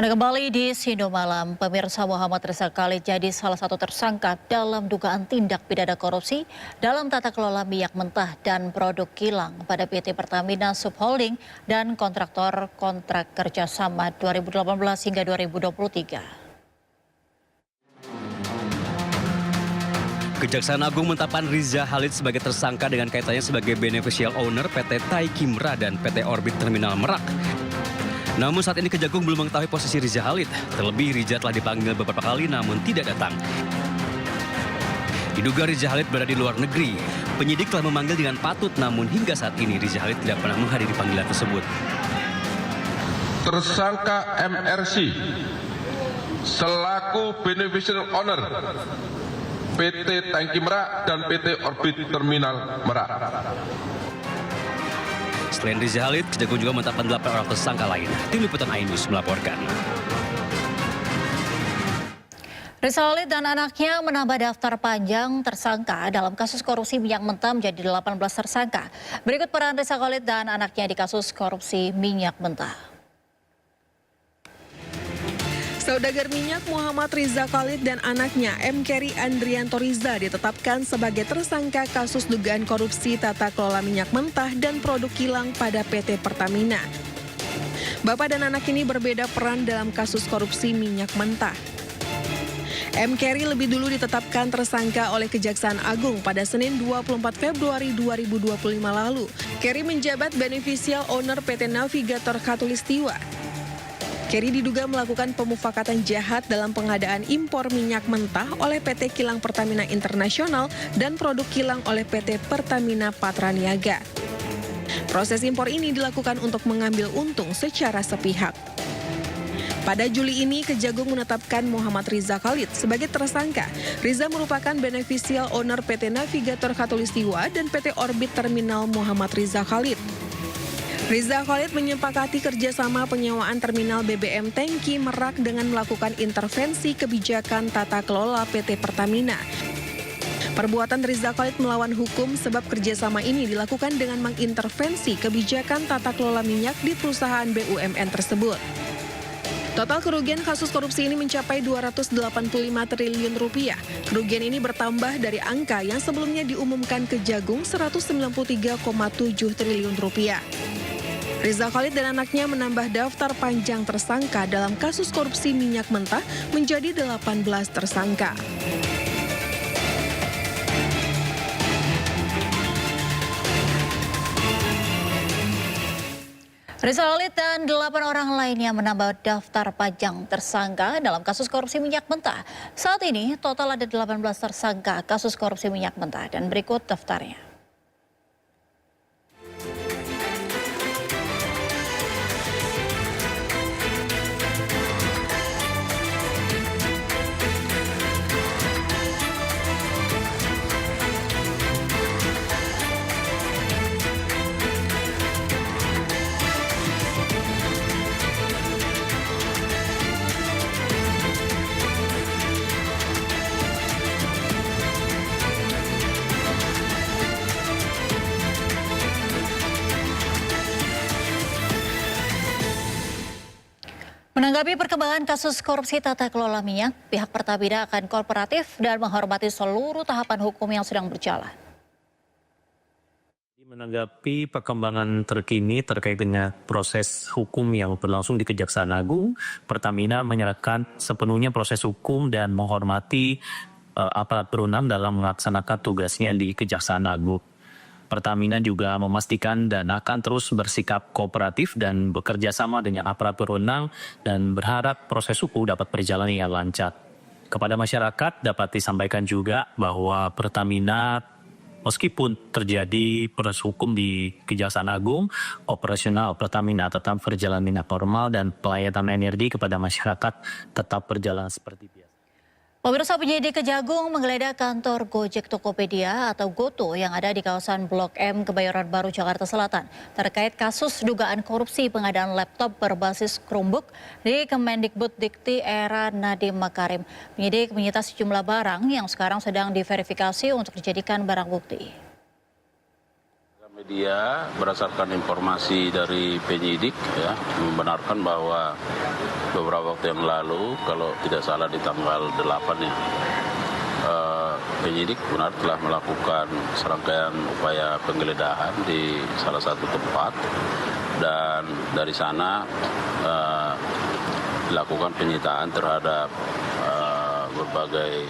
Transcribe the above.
Anda kembali di Sindo Malam. Pemirsa, Muhammad Rizal Khalid jadi salah satu tersangka dalam dugaan tindak pidana korupsi dalam tata kelola minyak mentah dan produk kilang pada PT Pertamina Subholding dan kontraktor kontrak kerjasama 2018 hingga 2023. Kejaksaan Agung menetapkan Riza Khalid sebagai tersangka dengan kaitannya sebagai beneficial owner PT Tai Kimra dan PT Orbit Terminal Merak. Namun saat ini Kejagung belum mengetahui posisi Riza Khalid. Terlebih Riza telah dipanggil beberapa kali namun tidak datang. Diduga Riza Khalid berada di luar negeri. Penyidik telah memanggil dengan patut namun hingga saat ini Riza Khalid tidak pernah menghadiri panggilan tersebut. Tersangka MRC selaku beneficial owner PT Tai Kimra dan PT Orbit Terminal Merak. Selain Riza Khalid, Kejagung juga menetapkan 8 orang tersangka lain. Tim Liputan Ainus melaporkan. Rizal Khalid dan anaknya menambah daftar panjang tersangka dalam kasus korupsi minyak mentah menjadi 18 tersangka. Berikut peran Rizal Khalid dan anaknya di kasus korupsi minyak mentah. Saudagar minyak Muhammad Rizal Khalid dan anaknya M. Keri Andrianto Riza ditetapkan sebagai tersangka kasus dugaan korupsi tata kelola minyak mentah dan produk kilang pada PT Pertamina. Bapak dan anak ini berbeda peran dalam kasus korupsi minyak mentah. M. Keri lebih dulu ditetapkan tersangka oleh Kejaksaan Agung pada Senin 24 Februari 2025 lalu. Keri menjabat beneficial owner PT Navigator Khatulistiwa. Keri diduga melakukan pemufakatan jahat dalam pengadaan impor minyak mentah oleh PT Kilang Pertamina Internasional dan produk kilang oleh PT Pertamina Patraniaga. Proses impor ini dilakukan untuk mengambil untung secara sepihak. Pada Juli ini, Kejagung menetapkan Muhammad Rizal Khalid sebagai tersangka. Riza merupakan beneficial owner PT Navigator Khatulistiwa dan PT Orbit Terminal Muhammad Rizal Khalid. Rizal Khalid menyepakati kerjasama penyewaan terminal BBM Tangki Merak dengan melakukan intervensi kebijakan tata kelola PT Pertamina. Perbuatan Rizal Khalid melawan hukum sebab kerjasama ini dilakukan dengan mengintervensi kebijakan tata kelola minyak di perusahaan BUMN tersebut. Total kerugian kasus korupsi ini mencapai 285 triliun rupiah. Kerugian ini bertambah dari angka yang sebelumnya diumumkan Kejagung 193,7 triliun rupiah. Rizal Khalid dan anaknya menambah daftar panjang tersangka dalam kasus korupsi minyak mentah menjadi 18 tersangka. Rizal Khalid dan 8 orang lainnya menambah daftar panjang tersangka dalam kasus korupsi minyak mentah. Saat ini total ada 18 tersangka kasus korupsi minyak mentah dan berikut daftarnya. Menanggapi perkembangan kasus korupsi tata kelola minyak, pihak Pertamina akan kooperatif dan menghormati seluruh tahapan hukum yang sedang berjalan. Menanggapi perkembangan terkini terkait dengan proses hukum yang berlangsung di Kejaksaan Agung, Pertamina menyerahkan sepenuhnya proses hukum dan menghormati aparat berwenang dalam melaksanakan tugasnya di Kejaksaan Agung. Pertamina juga memastikan dan akan terus bersikap kooperatif dan bekerja sama dengan aparat berwenang dan berharap proses hukum dapat berjalan dengan lancar. Kepada masyarakat dapat disampaikan juga bahwa Pertamina meskipun terjadi proses hukum di Kejaksaan Agung, operasional Pertamina tetap berjalan dengan normal dan pelayanan energi kepada masyarakat tetap berjalan seperti biasa. Pemirsa, penyidik Kejagung menggeledah kantor Gojek Tokopedia atau GoTo yang ada di kawasan Blok M Kebayoran Baru, Jakarta Selatan terkait kasus dugaan korupsi pengadaan laptop berbasis Chromebook di Kemendikbuddikti era Nadiem Makarim. Penyidik menyita sejumlah barang yang sekarang sedang diverifikasi untuk dijadikan barang bukti. Media berdasarkan informasi dari penyidik ya membenarkan bahwa beberapa waktu yang lalu, kalau tidak salah di tanggal 8 ya, penyidik benar telah melakukan serangkaian upaya penggeledahan di salah satu tempat, dan dari sana dilakukan penyitaan terhadap berbagai